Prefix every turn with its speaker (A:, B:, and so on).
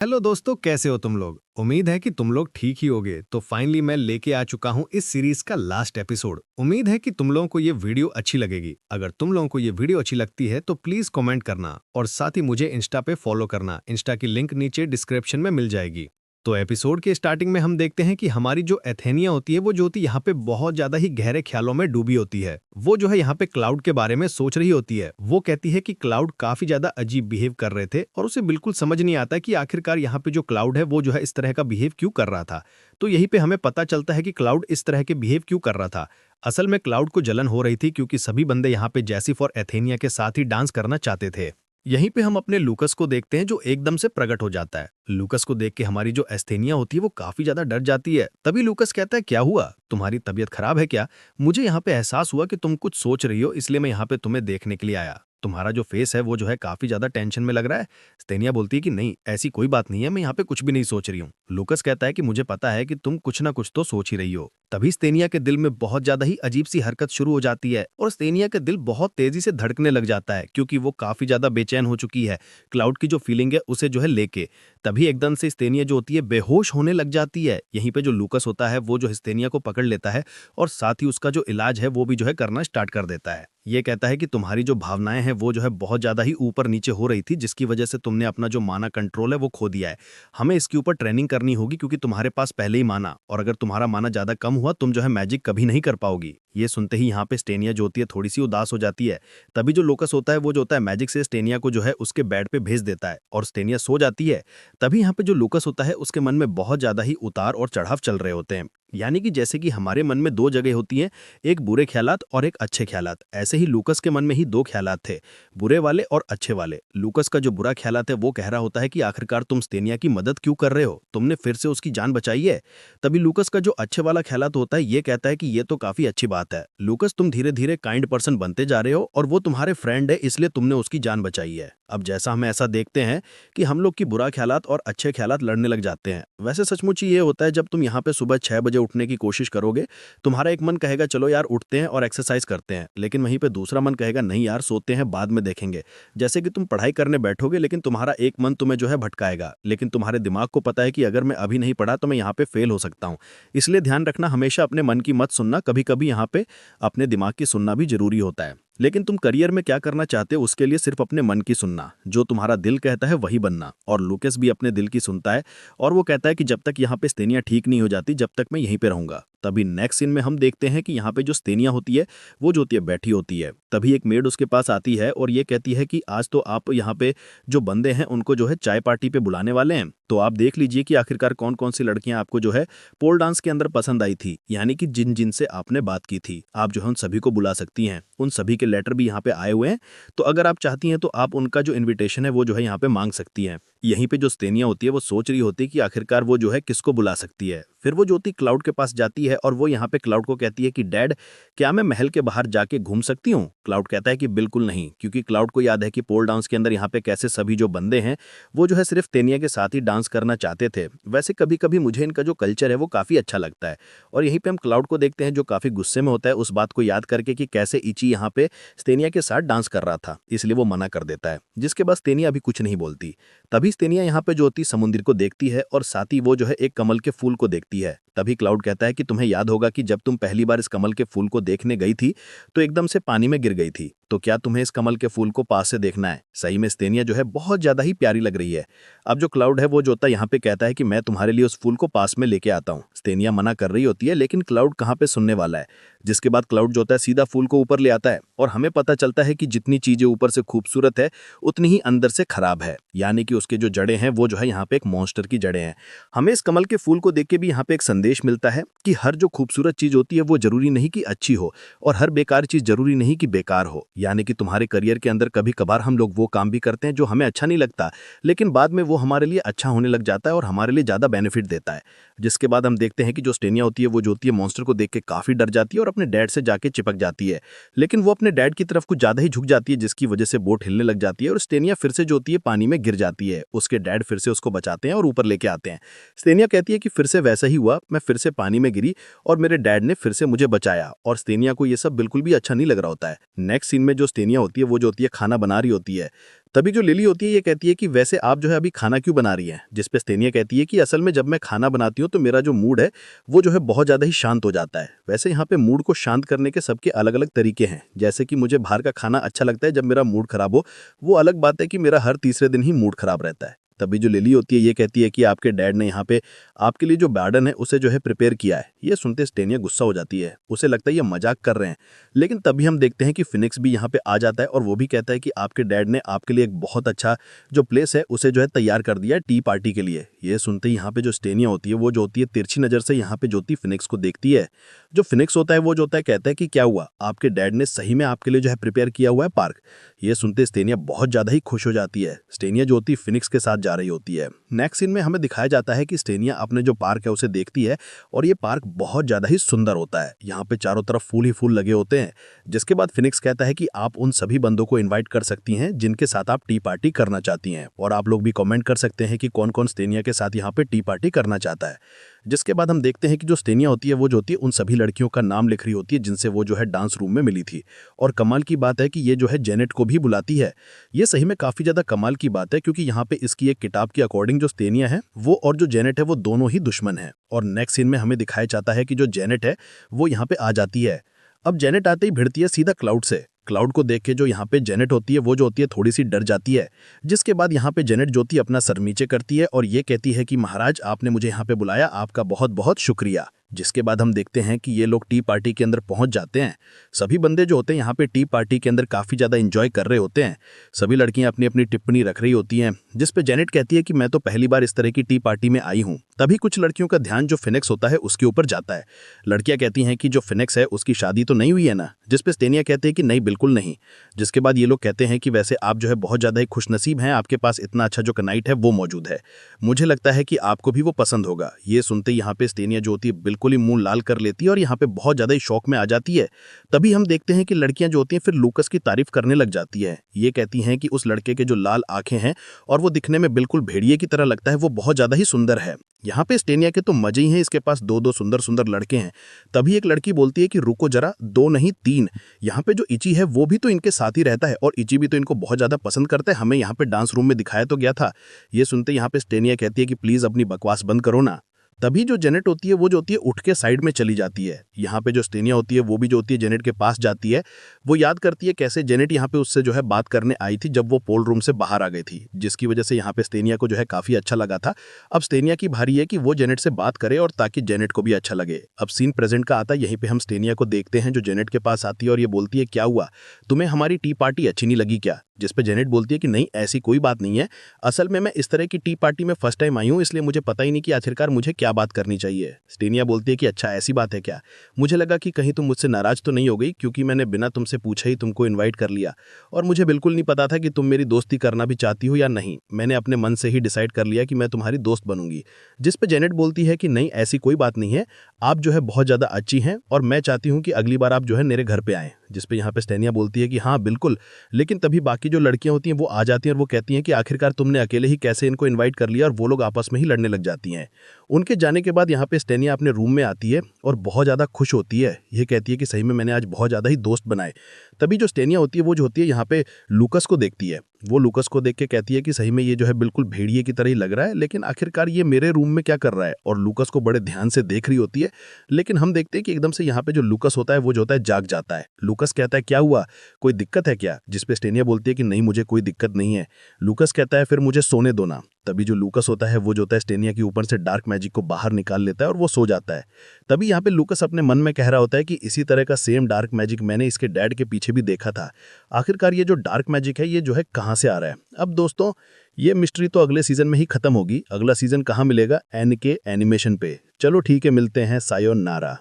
A: Hello दोस्तों, कैसे हो तुम लोग। उम्मीद है कि तुम लोग ठीक ही होगे। तो फाइनली मैं लेके आ चुका हूँ इस सीरीज का लास्ट एपिसोड। उम्मीद है कि तुम लोगों को ये वीडियो अच्छी लगेगी। अगर तुम लोगों को ये वीडियो अच्छी लगती है तो प्लीज कमेंट करना और साथ ही मुझे इंस्टा पे फॉलो करना। इंस्टा की लिंक नीचे डिस्क्रिप्शन में मिल जाएगी। तो एपिसोड के स्टार्टिंग में हम देखते हैं कि हमारी जो एथेनिया होती है वो जो होती है यहाँ पे बहुत ज्यादा ही गहरे ख्यालों में डूबी होती है। वो जो है यहाँ पे क्लाउड के बारे में सोच रही होती है। वो कहती है कि क्लाउड काफी ज्यादा अजीब बिहेव कर रहे थे और उसे बिल्कुल समझ नहीं आता कि आखिरकार यहाँ पे जो क्लाउड है वो जो है इस तरह का बिहेव क्यों कर रहा था। तो यहीं पे हमें पता चलता है कि क्लाउड इस तरह के बिहेव क्यों कर रहा था। असल में क्लाउड को जलन हो रही थी क्योंकि सभी बंदे यहाँ पे जैसी फॉर एथेनिया के साथ ही डांस करना चाहते थे। यहीं पे हम अपने लूकस को देखते हैं जो एकदम से प्रकट हो जाता है। लूकस को देख के हमारी जो एस्थेनिया होती है वो काफी ज्यादा डर जाती है। तभी लूकस कहता है, क्या हुआ, तुम्हारी तबीयत खराब है क्या? मुझे यहाँ पे एहसास हुआ कि तुम कुछ सोच रही हो, इसलिए मैं यहाँ पे तुम्हें देखने के लिए आया। तुम्हारा जो फेस है वो जो है काफी ज्यादा टेंशन में लग रहा है। स्तेनिया बोलती है कि नहीं, ऐसी कोई बात नहीं है, मैं यहाँ पे कुछ भी नहीं सोच रही हूँ। लूकस कहता है कि मुझे पता है कि तुम कुछ ना कुछ तो सोच ही रही हो। तभी स्तेनिया के दिल में बहुत ज्यादा ही अजीब सी हरकत शुरू हो जाती है और स्तेनिया का दिल बहुत तेजी से धड़कने लग जाता है क्योंकि वो काफी ज्यादा बेचैन हो चुकी है क्लाउड की जो फीलिंग है उसे जो है लेके। तभी एकदम से स्तेनिया जो होती है बेहोश होने लग जाती है। यहीं पे जो लूकस होता है वो जो स्तेनिया को पकड़ लेता है और साथ ही उसका जो इलाज है वो भी जो है करना स्टार्ट कर देता है। ये कहता है कि तुम्हारी जो भावनाएं हैं वो जो है बहुत ज्यादा ही ऊपर नीचे हो रही थी, जिसकी वजह से तुमने अपना जो माना कंट्रोल है वो खो दिया है। हमें इसके ऊपर ट्रेनिंग करनी होगी क्योंकि तुम्हारे पास पहले ही माना, और अगर तुम्हारा माना ज्यादा कम हुआ तुम जो है मैजिक कभी नहीं कर पाओगी। ये सुनते ही यहाँ पे स्टेनिया जो होती है थोड़ी सी उदास हो जाती है। तभी जो लोकस होता है वो जो होता है मैजिक से स्टेनिया को जो है उसके बेड पे भेज देता है और स्टेनिया सो जाती है। तभी यहाँ पे जो लोकस होता है उसके मन में बहुत ज्यादा ही उतार और चढ़ाव चल रहे होते हैं। यानी कि जैसे कि हमारे मन में दो जगह होती हैं, एक बुरे ख्यालात और एक अच्छे ख्यालात। ऐसे ही लूकस के मन में ही दो ख्यालात थे, बुरे वाले और अच्छे वाले। लूकस का जो बुरा ख्यालात है वो कह रहा होता है कि आखिरकार तुम स्टेनिया की मदद क्यों कर रहे हो, तुमने फिर से उसकी जान बचाई है। तभी लूकस का जो अच्छे वाला ख्यालात होता है ये कहता है कि ये तो काफी अच्छी बात है लूकस, तुम धीरे धीरे काइंड पर्सन बनते जा रहे हो और वो तुम्हारे फ्रेंड है इसलिए तुमने उसकी जान बचाई है। अब जैसा हम ऐसा देखते हैं कि हम लोग की बुरा ख्यालात और अच्छे ख्यालात लड़ने लग जाते हैं। वैसे सचमुच ये होता है, जब तुम यहाँ पे सुबह 6 बजे उठने की कोशिश करोगे, तुम्हारा एक मन कहेगा चलो यार उठते हैं और एक्सरसाइज करते हैं, लेकिन वहीं पे दूसरा मन कहेगा नहीं यार सोते हैं बाद में देखेंगे। जैसे कि तुम पढ़ाई करने बैठोगे लेकिन तुम्हारा एक मन तुम्हें जो है भटकाएगा, लेकिन तुम्हारे दिमाग को पता है कि अगर मैं अभी नहीं पढ़ा तो मैं यहाँ पे फेल हो सकता हूँ। इसलिए ध्यान रखना, हमेशा अपने मन की मत सुनना, कभी कभी यहाँ पे अपने दिमाग की सुनना भी जरूरी होता है। लेकिन तुम करियर में क्या करना चाहते हो उसके लिए सिर्फ अपने मन की सुनना, जो तुम्हारा दिल कहता है वही बनना। और लूकस भी अपने दिल की सुनता है और वो कहता है कि जब तक यहाँ पे स्तेनिया ठीक नहीं हो जाती जब तक मैं यहीं पे रहूंगा। तभी नेक्स्ट सीन में हम देखते हैं कि यहाँ पे जो स्तेनिया होती है वो जो होती है बैठी होती है। तभी एक मेड उसके पास आती है और ये कहती है कि आज तो आप यहाँ पे जो बंदे हैं उनको जो है चाय पार्टी पे बुलाने वाले हैं, तो आप देख लीजिए कि आखिरकार कौन कौन सी लड़कियां आपको जो है पोल डांस के अंदर पसंद आई थी, यानी कि जिन जिन से आपने बात की थी आप जो है उन सभी को बुला सकती हैं। उन सभी के लेटर भी यहाँ पे आए हुए हैं, तो अगर आप चाहती हैं तो आप उनका जो इन्विटेशन है वो जो है यहाँ पे मांग सकती हैं। यहीं पे जो स्तेनिया होती है वो सोच रही होती है कि आखिरकार वो जो है किसको बुला सकती है। फिर वो जो होती क्लाउड के पास जाती है और वो यहाँ पे क्लाउड को कहती है कि डैड, क्या मैं महल के बाहर जाके घूम सकती हूँ? क्लाउड कहता है कि बिल्कुल नहीं, क्योंकि क्लाउड को याद है कि पोल डांस के अंदर यहाँ पे कैसे सभी जो बंदे हैं वो जो है सिर्फ स्तेनिया के साथ ही डांस करना चाहते थे। वैसे कभी कभी मुझे इनका जो कल्चर है वो काफी अच्छा लगता है। और यहीं पे हम क्लाउड को देखते हैं जो काफी गुस्से में होता है उस बात को याद करके कि कैसे इची यहाँ पे स्तेनिया के साथ डांस कर रहा था, इसलिए वो मना कर देता है, जिसके बाद स्तेनिया अभी कुछ नहीं बोलती। तभी स्तेनिया यहाँ पे जो होती समुद्र को देखती है और साथ ही वो जो है एक कमल के फूल को देखती है। तभी क्लाउड कहता है कि तुम्हें याद होगा कि जब तुम पहली बार इस कमल के फूल को देखने गई थी तो एकदम से पानी में गिर गई थी, तो क्या तुम्हें इस कमल के फूल को पास से देखना है? सही में स्तेनिया जो है बहुत ज्यादा ही प्यारी लग रही है। अब जो क्लाउड है वो जो होता है यहाँ पे कहता है कि मैं तुम्हारे लिए उस फूल को पास में लेके आता हूँ। स्तेनिया मना कर रही होती है लेकिन क्लाउड कहाँ पे सुनने वाला है। जिसके बाद क्लाउड जो होता है सीधा फूल को ऊपर ले आता है और हमें पता चलता है कि जितनी चीजें ऊपर से खूबसूरत है उतनी ही अंदर से खराब है, यानी कि उसके जो जड़ें हैं वो जो है यहाँ पे एक मॉन्स्टर की जड़ें हैं। हमें इस कमल के फूल को देख के भी यहाँ पे एक संदेश मिलता है कि हर जो खूबसूरत चीज होती है वो जरूरी नहीं कि अच्छी हो और हर बेकार चीज जरूरी नहीं कि बेकार हो। यानी कि तुम्हारे करियर के अंदर कभी कभार हम लोग वो काम भी करते हैं जो हमें अच्छा नहीं लगता, लेकिन बाद में वो हमारे लिए अच्छा होने लग जाता है और हमारे लिए ज्यादा बेनिफिट देता है। जिसके बाद हम देखते हैं कि जो स्टेनिया होती है वो जो होती है मॉन्स्टर को देख के काफी डर जाती है और अपने डैड से जाके चिपक जाती है, लेकिन वो अपने डैड की तरफ कुछ ज्यादा ही झुक जाती है जिसकी वजह से बोट हिलने लग जाती है और स्टेनिया फिर से जो होती है पानी में गिर जाती है। उसके डैड फिर से उसको बचाते हैं और ऊपर लेके आते हैं। स्टेनिया कहती है कि फिर से वैसा ही हुआ, मैं फिर से पानी में गिरी और मेरे डैड ने फिर से मुझे बचाया, और स्टेनिया को ये सब बिल्कुल भी अच्छा नहीं लग रहा होता है। नेक्स्ट सीन
B: में जो स्टेनिया होती है वो जो होती है खाना बना रही होती है, तभी जो लिली होती है ये कहती है कि वैसे आप जो है अभी खाना क्यों बना रही हैं, जिस पे स्टेनिया कहती है कि असल में जब मैं खाना बनाती हूँ तो मेरा जो मूड है वो जो है बहुत ज़्यादा ही शांत हो जाता है। वैसे यहाँ पे मूड को शांत करने के सबके अलग अलग तरीके हैं, जैसे कि मुझे बाहर का खाना अच्छा लगता है जब मेरा मूड खराब हो, वो अलग बात है कि मेरा हर तीसरे दिन ही मूड खराब रहता है। तभी जो लिली होती है ये कहती है कि आपके डैड ने यहाँ पे आपके लिए जो गार्डन है उसे जो है प्रिपेयर किया है। ये सुनते स्टेनिया गुस्सा हो जाती है, उसे लगता है ये मजाक कर रहे हैं। लेकिन तभी हम देखते हैं कि फिनिक्स भी यहाँ पे आ जाता है और वो भी कहता है कि आपके डैड ने आपके लिए एक बहुत अच्छा जो प्लेस है उसे जो है तैयार कर दिया है टी पार्टी के लिए। ये सुनते ही यहाँ पे जो स्टेनिया होती है वो जो होती है तिरछी नज़र से यहाँ पे जो होती फिनिक्स को देखती है। जो फिनिक्स होता है वो जो होता है कहता है कि क्या हुआ, आपके डैड ने सही में आपके लिए जो है प्रिपेयर किया हुआ है पार्क। ये सुनते स्टेनिया बहुत ज़्यादा ही खुश हो जाती है। स्टेनिया जो होती है फिनिक्स के साथ जा रही होती है। नेक्स्ट सीन में हमें दिखाया जाता है कि स्टेनिया अपने जो पार्क है उसे देखती है और ये पार्क बहुत ज़्यादा ही सुंदर होता है। यहाँ पे चारों तरफ फूल ही फूल लगे होते हैं। जिसके बाद फिनिक्स कहता है कि आप उन सभी बंदों को इनवाइट कर सकती हैं जिनके साथ आप टी पार्टी करना चाहती हैं, और आप लोग भी कमेंट कर सकते हैं कि कौन कौन स्टेनिया के साथ यहाँ पे टी पार्टी करना चाहता है। जिसके बाद हम देखते हैं कि जो स्टेनिया होती है वो जो होती है उन सभी लड़कियों का नाम लिख रही होती है जिनसे वो जो है डांस रूम में मिली थी। और कमाल की बात है कि ये जो है जेनेट को भी बुलाती है। ये सही में काफ़ी ज़्यादा कमाल की बात है, क्योंकि यहाँ पे इसकी एक किताब के अकॉर्डिंग जो स्टेनिया है वो और जो जेनेट है वो दोनों ही दुश्मन हैं। और नेक्स्ट सीन में हमें दिखाया जाता है कि जो जेनेट है वो यहाँ पे आ जाती है। अब जेनेट आते ही भिड़ती है सीधा क्लाउड से। क्लाउड को देख के जो यहाँ पे जेनेट होती है वो जो होती है थोड़ी सी डर जाती है। जिसके बाद यहाँ पे जेनेट जो होती है अपना सर नीचे करती है और ये कहती है कि महाराज आपने मुझे यहाँ पे बुलाया, आपका बहुत बहुत शुक्रिया। जिसके बाद हम देखते हैं कि ये लोग टी पार्टी के अंदर पहुंच जाते हैं। सभी बंदे जो होते हैं यहाँ पे टी पार्टी के अंदर काफ़ी ज़्यादा एंजॉय कर रहे होते हैं। सभी लड़कियां अपनी अपनी टिप्पणी रख रही होती हैं, जिस पे जेनेट कहती है कि मैं तो पहली बार इस तरह की टी पार्टी में आई हूँ। तभी कुछ लड़कियों का ध्यान जो फिनिक्स होता है उसके ऊपर जाता है। लड़कियां कहती हैं कि जो फिनिक्स है उसकी शादी तो नहीं हुई है ना, जिस पे स्टेनिया कहते हैं कि नहीं बिल्कुल नहीं। जिसके बाद ये लोग कहते हैं कि वैसे आप जो है बहुत ज़्यादा ही खुशनसीब हैं, आपके पास इतना अच्छा जो कनाइट है वो मौजूद है, मुझे लगता है कि आपको भी वो पसंद होगा। ये सुनते यहाँ पे स्टेनिया जो होती है बिल्कुल ही मुंह लाल कर लेती है और यहाँ पे बहुत ज़्यादा ही शौक में आ जाती है। तभी हम देखते हैं कि लड़कियां जो होती हैं फिर लूकस की तारीफ करने लग जाती है। ये कहती हैं कि उस लड़के के जो लाल आंखें हैं और वो दिखने में बिल्कुल भेड़िए की तरह लगता है, वो बहुत ज़्यादा ही सुंदर है। यहाँ पे स्टेनिया के तो मजे ही हैं, इसके पास दो दो सुंदर सुंदर लड़के हैं। तभी एक लड़की बोलती है कि रुको जरा, दो नहीं तीन। यहाँ पे जो इची है वो भी तो इनके साथ ही रहता है और इची भी तो इनको बहुत ज़्यादा पसंद करता है, हमें यहाँ पे डांस रूम में दिखाया तो गया था। ये सुनते यहाँ पे स्टेनिया कहती है कि प्लीज़ अपनी बकवास बंद करो ना। तभी जो जेनेट होती है वो जो होती है उठ के साइड में चली जाती है। यहाँ पे जो स्टेनिया होती है वो भी जो होती है जेनेट के पास जाती है। वो याद करती है कैसे जेनेट यहाँ पे उससे जो है बात करने आई थी जब वो पोल रूम से बाहर आ गई थी, जिसकी वजह से यहाँ पे स्टेनिया को जो है काफ़ी अच्छा लगा था। अब स्टेनिया की भारी है कि वो जेनेट से बात करे और ताकि जेनेट को भी अच्छा लगे। अब सीन प्रेजेंट का आता है, यहीं पर हम स्टेनिया को देखते हैं जो जेनेट के पास आती है और ये बोलती है क्या हुआ, तुम्हें हमारी टी पार्टी अच्छी नहीं लगी क्या? जिस पे जेनेट बोलती है कि नहीं ऐसी कोई बात नहीं है, असल में मैं इस तरह की टी पार्टी में फर्स्ट टाइम आई हूँ, इसलिए मुझे पता ही नहीं कि आखिरकार मुझे क्या बात करनी चाहिए। स्टेनिया बोलती है कि अच्छा ऐसी बात है क्या, मुझे लगा कि कहीं तुम मुझसे नाराज तो नहीं हो गई, क्योंकि मैंने बिना तुमसे पूछे ही तुमको इन्वाइट कर लिया और मुझे बिल्कुल नहीं पता था कि तुम मेरी दोस्ती करना भी चाहती हो या नहीं। मैंने अपने मन से ही डिसाइड कर लिया कि मैं तुम्हारी दोस्त बनूंगी। जिस पे जेनेट बोलती है कि नहीं ऐसी कोई बात नहीं है, आप जो है बहुत ज़्यादा अच्छी हैं और मैं चाहती हूँ कि अगली बार आप जो है मेरे घर पर आएँ। जिस पे यहाँ पे स्टेनिया बोलती है कि हाँ बिल्कुल। लेकिन तभी बाकी जो लड़कियां होती हैं वो आ जाती हैं और वो कहती हैं कि आखिरकार तुमने अकेले ही कैसे इनको इनवाइट कर लिया, और वो लोग आपस में ही लड़ने लग जाती हैं। उनके जाने के बाद यहाँ पे स्टेनिया अपने रूम में आती है और बहुत ज़्यादा खुश होती है। ये कहती है कि सही में मैंने आज बहुत ज़्यादा ही दोस्त बनाए। तभी जो स्टेनिया होती है वो जो होती है यहाँ पे लूकस को देखती है। वो लूकस को देख के कहती है कि सही में ये जो है बिल्कुल भेड़िए की तरह ही लग रहा है, लेकिन आखिरकार ये मेरे रूम में क्या कर रहा है, और लूकस को बड़े ध्यान से देख रही होती है। लेकिन हम देखते हैं कि एकदम से यहाँ पे जो लूकस होता है वो जो होता है जाग जाता है। लूकस कहता है क्या हुआ, कोई दिक्कत है क्या? जिस पे स्टेनिया बोलती है कि नहीं मुझे कोई दिक्कत नहीं है। लूकस कहता है फिर मुझे सोने दो ना। तभी जो लूकस होता है वो जो होता है स्टेनिया के ऊपर से डार्क मैजिक को बाहर निकाल लेता है और वो सो जाता है। तभी यहाँ पे लूकस अपने मन में कह रहा होता है कि इसी तरह का सेम डार्क मैजिक मैंने इसके डैड के पीछे भी देखा था। आखिरकार ये जो डार्क मैजिक है ये जो है कहाँ से आ रहा है? अब दोस्तों ये मिस्ट्री तो अगले सीजन में ही खत्म होगी। अगला सीजन कहाँ मिलेगा? एनके एनिमेशन पे। चलो ठीक है, मिलते हैं, सायोनारा।